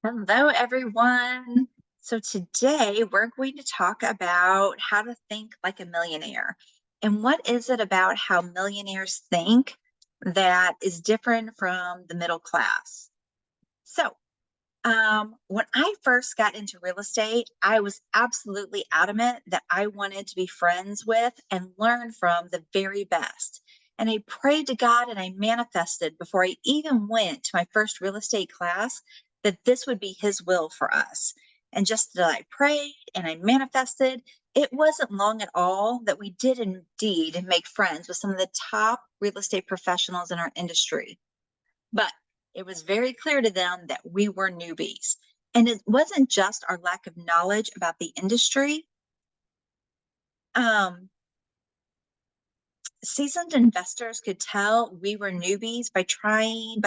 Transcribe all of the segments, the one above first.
Hello, everyone. So, today we're going to talk about how to think like a millionaire. And what is it about how millionaires think that is different from the middle class? So, when I first got into real estate, I was absolutely adamant that I wanted to be friends with and learn from the very best. And I prayed to God and I manifested before I even went to my first real estate class that this would be His will for us. And just that I prayed and I manifested, it wasn't long at all that we did indeed make friends with some of the top real estate professionals in our industry. But it was very clear to them that we were newbies. And it wasn't just our lack of knowledge about the industry. Um, Seasoned investors could tell we were newbies by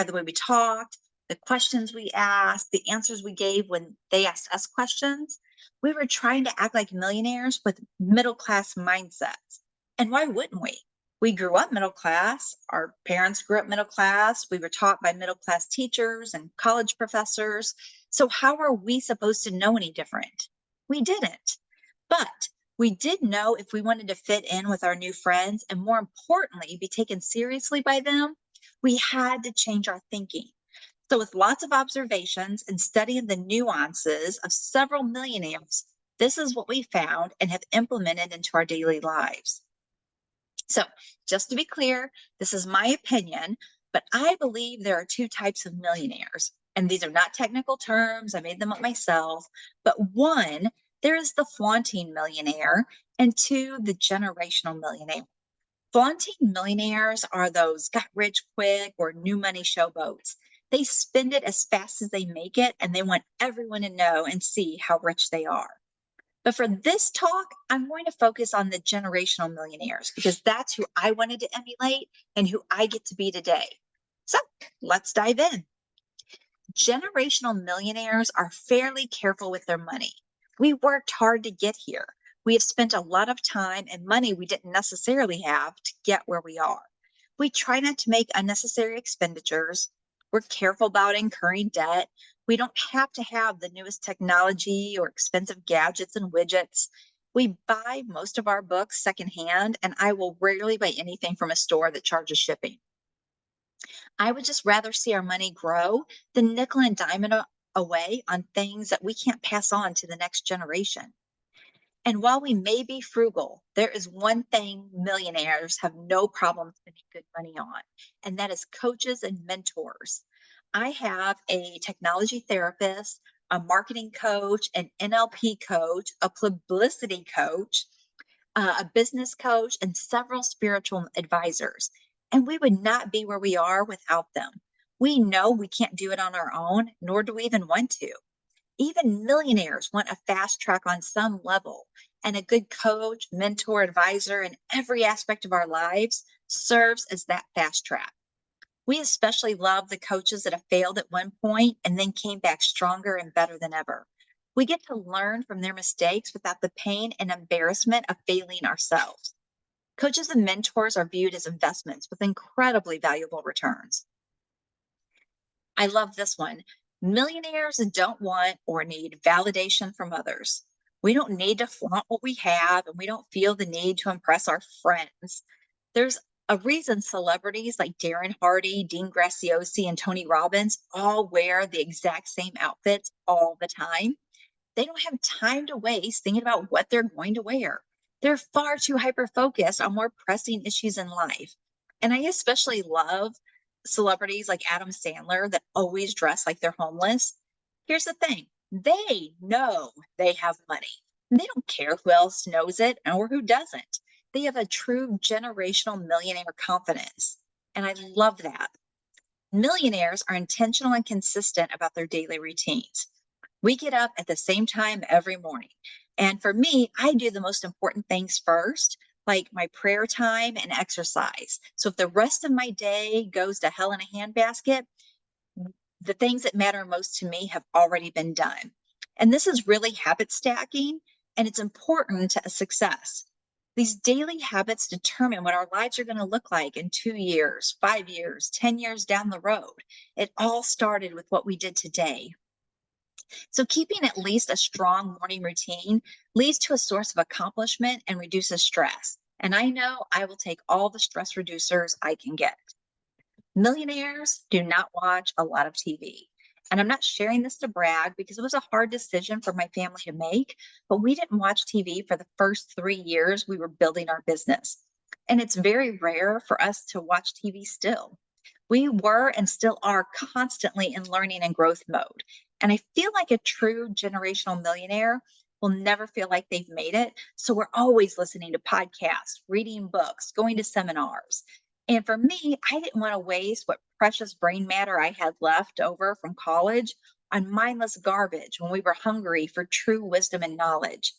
the way we talked, the questions we asked, the answers we gave when they asked us questions. We were trying to act like millionaires with middle class mindsets. And why wouldn't we? We grew up middle class. Our parents grew up middle class. We were taught by middle class teachers and college professors. So, how are we supposed to know any different? We didn't. But we did know if we wanted to fit in with our new friends and, more importantly, be taken seriously by them, we had to change our thinking. So, with lots of observations and studying the nuances of several millionaires, this is what we found and have implemented into our daily lives. So, just to be clear, this is my opinion, but I believe there are two types of millionaires. And these are not technical terms, I made them up myself. But one, there is the flaunting millionaire, and two, the generational millionaire. Flaunting millionaires are those got rich quick or new money showboats. They spend it as fast as they make it, and they want everyone to know and see how rich they are. But for this talk, I'm going to focus on the generational millionaires because that's who I wanted to emulate and who I get to be today. So let's dive in. Generational millionaires are fairly careful with their money. We worked hard to get here. We have spent a lot of time and money we didn't necessarily have to get where we are. We try not to make unnecessary expenditures. We're careful about incurring debt. We don't have to have the newest technology or expensive gadgets and widgets. We buy most of our books secondhand, and I will rarely buy anything from a store that charges shipping. I would just rather see our money grow than nickel and dime it away on things that we can't pass on to the next generation. And while we may be frugal, there is one thing millionaires have no problem spending good money on, and that is coaches and mentors. I have a technology therapist, a marketing coach, an NLP coach, a publicity coach, a business coach, and several spiritual advisors. And we would not be where we are without them. We know we can't do it on our own, nor do we even want to. Even millionaires want a fast track on some level, and a good coach, mentor, advisor in every aspect of our lives serves as that fast track. We especially love the coaches that have failed at one point and then came back stronger and better than ever. We get to learn from their mistakes without the pain and embarrassment of failing ourselves. Coaches and mentors are viewed as investments with incredibly valuable returns. I love this one. Millionaires don't want or need validation from others. We don't need to flaunt what we have, and we don't feel the need to impress our friends. There's a reason celebrities like Darren Hardy, Dean Graciosi, and Tony Robbins all wear the exact same outfits all the time. They don't have time to waste thinking about what they're going to wear. They're far too hyper focused on more pressing issues in life. And I especially love celebrities like Adam Sandler that always dress like they're homeless. Here's the thing, they know they have money. They don't care who else knows it or who doesn't. They have a true generational millionaire confidence. And I love that. Millionaires are intentional and consistent about their daily routines. We get up at the same time every morning. And for me, I do the most important things first, like my prayer time and exercise. So if the rest of my day goes to hell in a handbasket, the things that matter most to me have already been done. And this is really habit stacking, and it's important to a success. These daily habits determine what our lives are going to look like in 2 years, 5 years, 10 years down the road. It all started with what we did today. So keeping at least a strong morning routine leads to a source of accomplishment and reduces stress. And I know I will take all the stress reducers I can get. Millionaires do not watch a lot of TV. And I'm not sharing this to brag because it was a hard decision for my family to make, but we didn't watch TV for the first 3 years we were building our business. And it's very rare for us to watch TV still. We were and still are constantly in learning and growth mode. And I feel like a true generational millionaire will never feel like they've made it. So we're always listening to podcasts, reading books, going to seminars. And for me, I didn't want to waste what precious brain matter I had left over from college on mindless garbage when we were hungry for true wisdom and knowledge.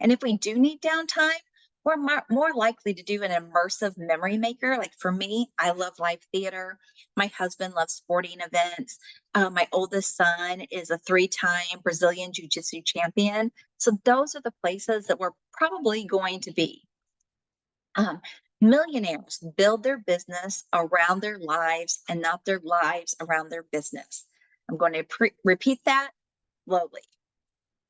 And if we do need downtime, we're more likely to do an immersive memory maker. Like for me, I love live theater. My husband loves sporting events. My oldest son is a 3-time Brazilian Jiu Jitsu champion. So those are the places that we're probably going to be. Um, Millionaires build their business around their lives and not their lives around their business. I'm going to repeat that slowly.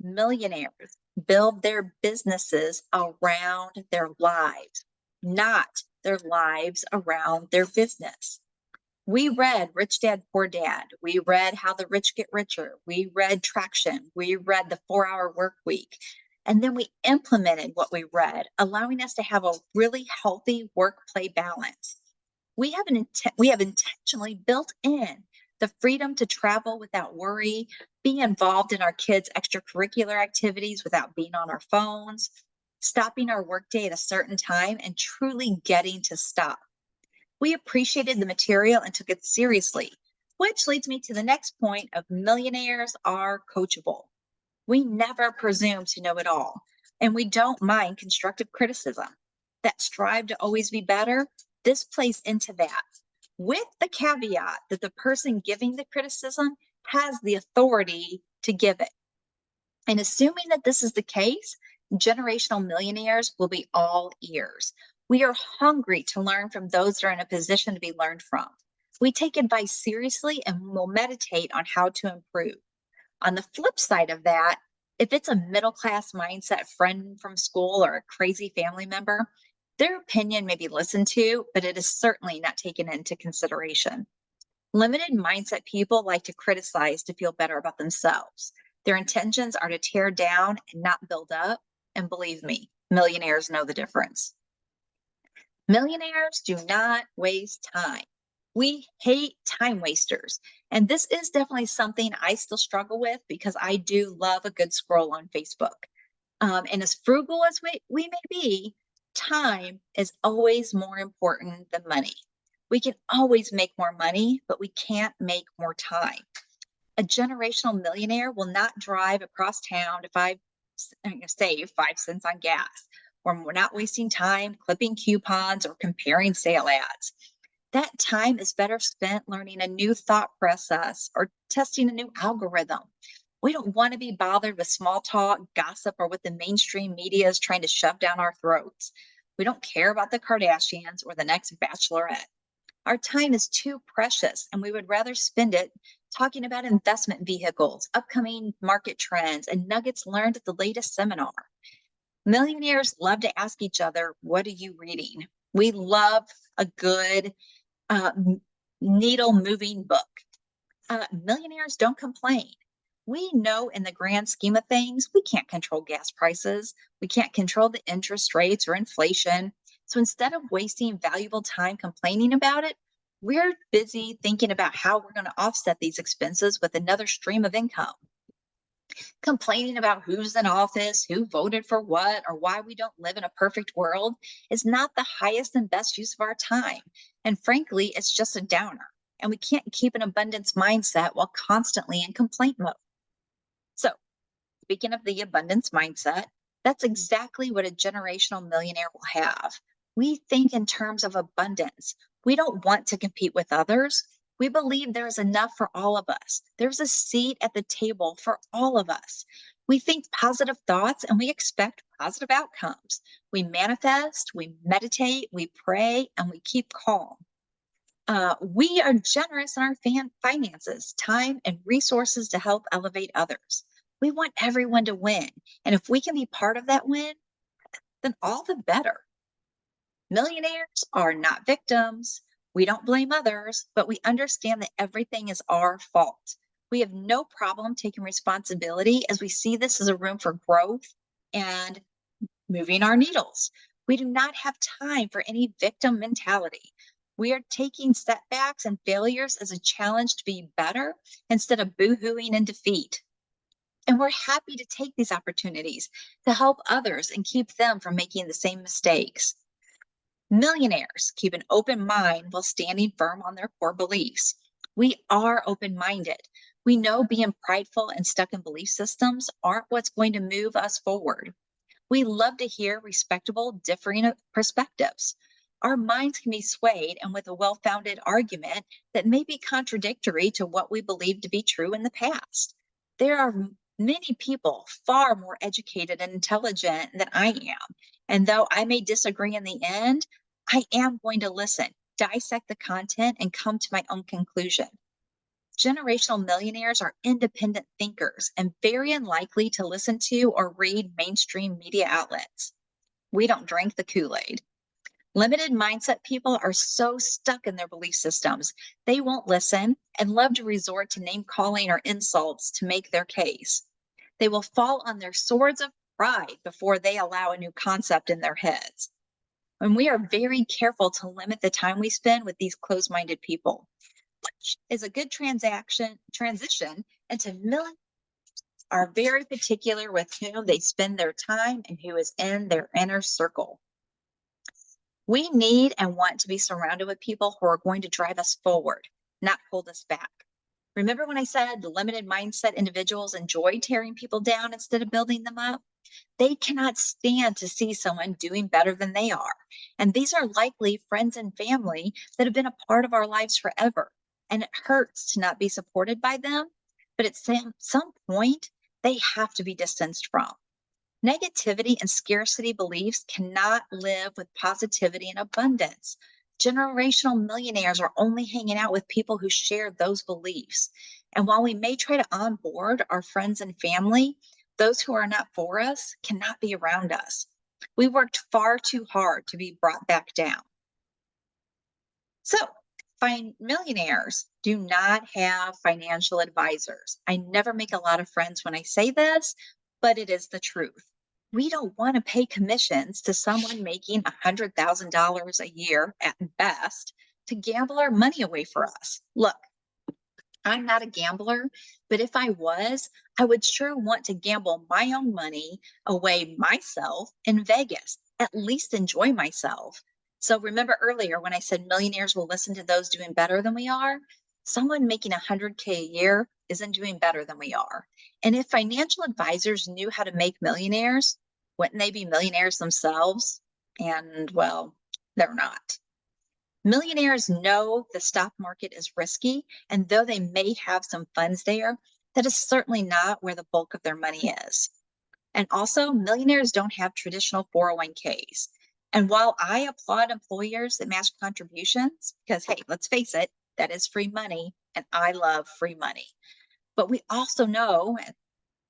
Millionaires build their businesses around their lives, not their lives around their business. We read Rich Dad, Poor Dad. We read How the Rich Get Richer. We read Traction. We read The 4 Hour Work Week. And then we implemented what we read, allowing us to have a really healthy work-play balance. We have intentionally built in the freedom to travel without worry, be involved in our kids' extracurricular activities without being on our phones, stopping our workday at a certain time, and truly getting to stop. We appreciated the material and took it seriously, which leads me to the next point of millionaires are coachable. We never presume to know it all, and we don't mind constructive criticism. That strive to always be better, this plays into that, with the caveat that the person giving the criticism has the authority to give it. And assuming that this is the case, generational millionaires will be all ears. We are hungry to learn from those that are in a position to be learned from. We take advice seriously and will meditate on how to improve. On the flip side of that, if it's a middle class mindset friend from school or a crazy family member, their opinion may be listened to, but it is certainly not taken into consideration. Limited mindset people like to criticize to feel better about themselves. Their intentions are to tear down and not build up. And believe me, millionaires know the difference. Millionaires do not waste time. We hate time wasters. And this is definitely something I still struggle with because I do love a good scroll on Facebook. And as frugal as we may be, time is always more important than money. We can always make more money, but we can't make more time. A generational millionaire will not drive across town to save 5 cents on gas, or we're not wasting time clipping coupons or comparing sale ads. That time is better spent learning a new thought process or testing a new algorithm. We don't want to be bothered with small talk, gossip, or what the mainstream media is trying to shove down our throats. We don't care about the Kardashians or the next bachelorette. Our time is too precious, and we would rather spend it talking about investment vehicles, upcoming market trends, and nuggets learned at the latest seminar. Millionaires love to ask each other, "What are you reading?" We love a good uh, needle moving book. Millionaires don't complain. We know in the grand scheme of things, we can't control gas prices. We can't control the interest rates or inflation. So instead of wasting valuable time complaining about it, we're busy thinking about how we're going to offset these expenses with another stream of income. Complaining about who's in office, who voted for what, or why we don't live in a perfect world is not the highest and best use of our time. And frankly, it's just a downer. And we can't keep an abundance mindset while constantly in complaint mode. So, speaking of the abundance mindset, that's exactly what a generational millionaire will have. We think in terms of abundance. We don't want to compete with others. We believe there is enough for all of us. There's a seat at the table for all of us. We think positive thoughts and we expect positive outcomes. We manifest, we meditate, we pray, and we keep calm. We are generous in our finances, time, and resources to help elevate others. We want everyone to win. And if we can be part of that win, then all the better. Millionaires are not victims. We don't blame others, but we understand that everything is our fault. We have no problem taking responsibility as we see this as a room for growth and moving our needles. We do not have time for any victim mentality. We are taking setbacks and failures as a challenge to be better instead of boohooing in defeat. And we're happy to take these opportunities to help others and keep them from making the same mistakes. Millionaires keep an open mind while standing firm on their core beliefs. We are open minded. We know being prideful and stuck in belief systems aren't what's going to move us forward. We love to hear respectable, differing perspectives. Our minds can be swayed and with a well founded argument that may be contradictory to what we believe to be true in the past. There are many people far more educated and intelligent than I am. And though I may disagree in the end, I am going to listen, dissect the content, and come to my own conclusion. Generational millionaires are independent thinkers and very unlikely to listen to or read mainstream media outlets. We don't drink the Kool-Aid. Limited mindset people are so stuck in their belief systems, they won't listen and love to resort to name calling or insults to make their case. They will fall on their swords of pride before they allow a new concept in their heads. And we are very careful to limit the time we spend with these closed-minded people, which is a good transition into millionaires are very particular with whom they spend their time and who is in their inner circle. We need and want to be surrounded with people who are going to drive us forward, not hold us back. Remember when I said the limited mindset individuals enjoy tearing people down instead of building them up? They cannot stand to see someone doing better than they are. And these are likely friends and family that have been a part of our lives forever. And it hurts to not be supported by them, but at some point, they have to be distanced from. Negativity and scarcity beliefs cannot live with positivity and abundance. Generational millionaires are only hanging out with people who share those beliefs. And while we may try to onboard our friends and family, those who are not for us cannot be around us. We worked far too hard to be brought back down. So, millionaires do not have financial advisors. I never make a lot of friends when I say this, but it is the truth. We don't want to pay commissions to someone making $100,000 a year at best to gamble our money away for us. Look, I'm not a gambler, but if I was, I would sure want to gamble my own money away myself in Vegas, at least enjoy myself. So remember earlier when I said millionaires will listen to those doing better than we are? Someone making 100K a year isn't doing better than we are. And if financial advisors knew how to make millionaires, wouldn't they be millionaires themselves? And well, they're not. Millionaires know the stock market is risky, and though they may have some funds there, that is certainly not where the bulk of their money is. And also, millionaires don't have traditional 401ks. And while I applaud employers that match contributions, because hey, let's face it, that is free money, and I love free money. But we also know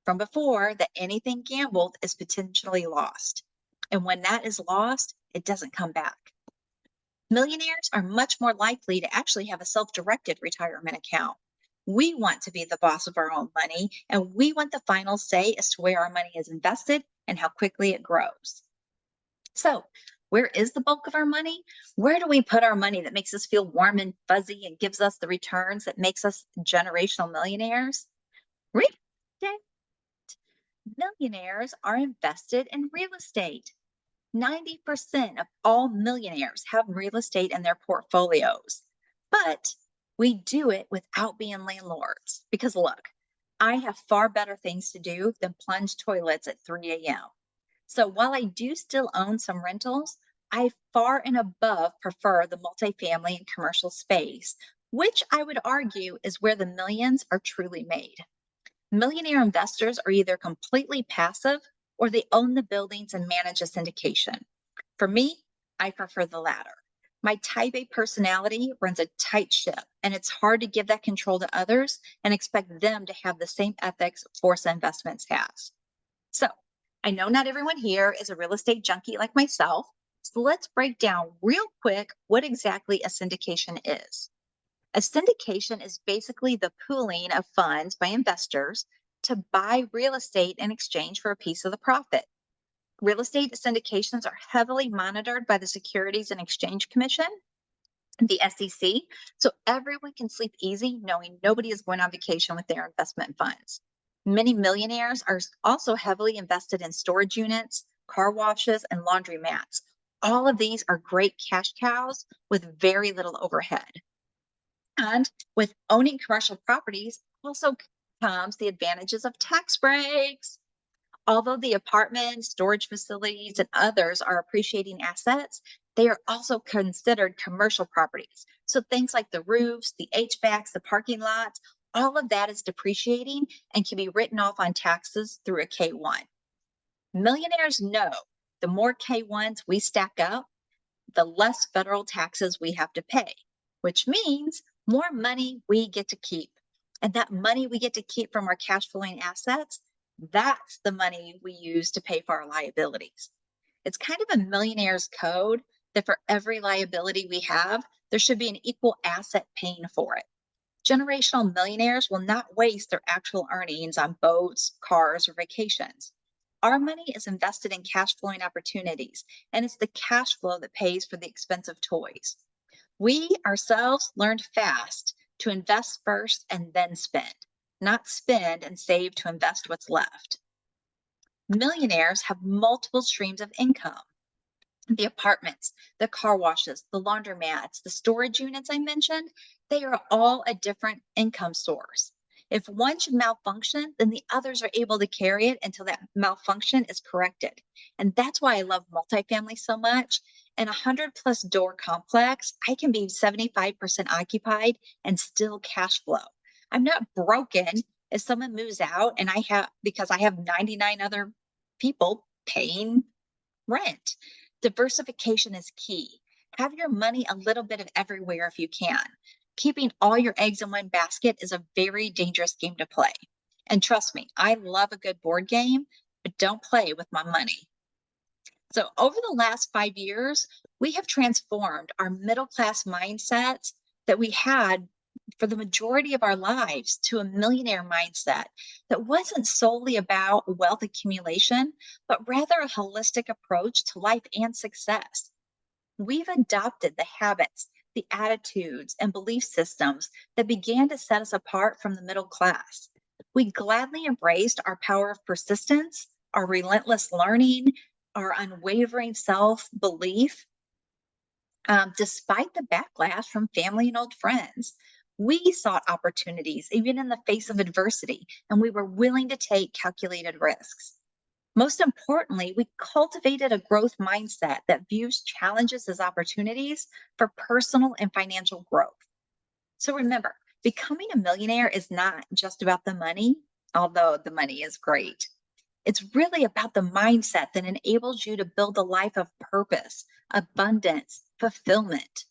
from before that anything gambled is potentially lost. And when that is lost, it doesn't come back. Millionaires are much more likely to actually have a self-directed retirement account. We want to be the boss of our own money, and we want the final say as to where our money is invested and how quickly it grows. So, where is the bulk of our money? Where do we put our money that makes us feel warm and fuzzy and gives us the returns that makes us generational millionaires? Real estate. Millionaires are invested in real estate. 90% of all millionaires have real estate in their portfolios, but we do it without being landlords. Because look, I have far better things to do than plunge toilets at 3 a.m. So while I do still own some rentals, I far and above prefer the multifamily and commercial space, which I would argue is where the millions are truly made. Millionaire investors are either completely passive or they own the buildings and manage a syndication. For me, I prefer the latter. My type A personality runs a tight ship, and it's hard to give that control to others and expect them to have the same ethics Forza Investments has. So, I know not everyone here is a real estate junkie like myself. So, let's break down real quick what exactly a syndication is. A syndication is basically the pooling of funds by investors to buy real estate in exchange for a piece of the profit. Real estate syndications are heavily monitored by the Securities and Exchange Commission, the SEC, so everyone can sleep easy knowing nobody is going on vacation with their investment funds. Many millionaires are also heavily invested in storage units, car washes, and laundromats. All of these are great cash cows with very little overhead. And with owning commercial properties also comes the advantages of tax breaks. Although the apartments, storage facilities, and others are appreciating assets, they are also considered commercial properties. So things like the roofs, the HVACs, the parking lots, all of that is depreciating and can be written off on taxes through a K1. Millionaires know the more K1s we stack up, the less federal taxes we have to pay, which means more money we get to keep. And that money we get to keep from our cash flowing assets, that's the money we use to pay for our liabilities. It's kind of a millionaire's code that for every liability we have, there should be an equal asset paying for it. Generational millionaires will not waste their actual earnings on boats, cars, or vacations. Our money is invested in cash flowing opportunities, and it's the cash flow that pays for the expensive toys. We ourselves learned fast to invest first and then spend, not spend and save to invest what's left. Millionaires have multiple streams of income. The apartments, the car washes, the laundromats, the storage units I mentioned, they are all a different income source. If one should malfunction, then the others are able to carry it until that malfunction is corrected. And that's why I love multifamily so much. In a 100+ door complex, I can be 75% occupied and still cash flow. I'm not broken if someone moves out and because I have 99 other people paying rent. Diversification is key. Have your money a little bit of everywhere if you can. Keeping all your eggs in one basket is a very dangerous game to play. And trust me, I love a good board game, but don't play with my money. So, over the last 5 years, we have transformed our middle class mindsets that we had for the majority of our lives to a millionaire mindset that wasn't solely about wealth accumulation, but rather a holistic approach to life and success. We've adopted the habits, the attitudes, and belief systems that began to set us apart from the middle class. We gladly embraced our power of persistence, our relentless learning, our unwavering self belief, despite the backlash from family and old friends. We sought opportunities even in the face of adversity, and we were willing to take calculated risks. Most importantly, we cultivated a growth mindset that views challenges as opportunities for personal and financial growth. So remember, becoming a millionaire is not just about the money, although the money is great. It's really about the mindset that enables you to build a life of purpose, abundance, fulfillment.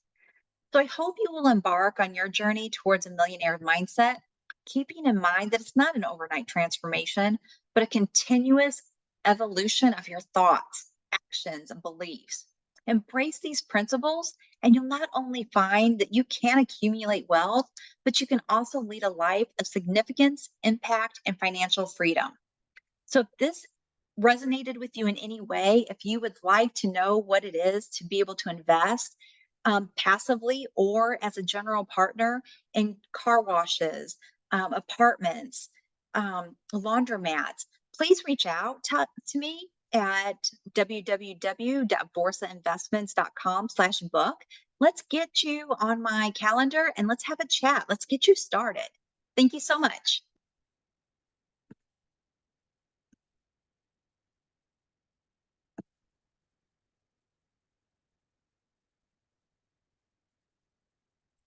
So I hope you will embark on your journey towards a millionaire mindset, keeping in mind that it's not an overnight transformation, but a continuous evolution of your thoughts, actions, and beliefs. Embrace these principles, and you'll not only find that you can accumulate wealth, but you can also lead a life of significance, impact, and financial freedom. So if this resonated with you in any way, if you would like to know what it is to be able to invest passively or as a general partner in car washes, apartments, laundromats, please reach out to me at www.borsainvestments.com/book. Let's get you on my calendar and let's have a chat. Let's get you started. Thank you so much.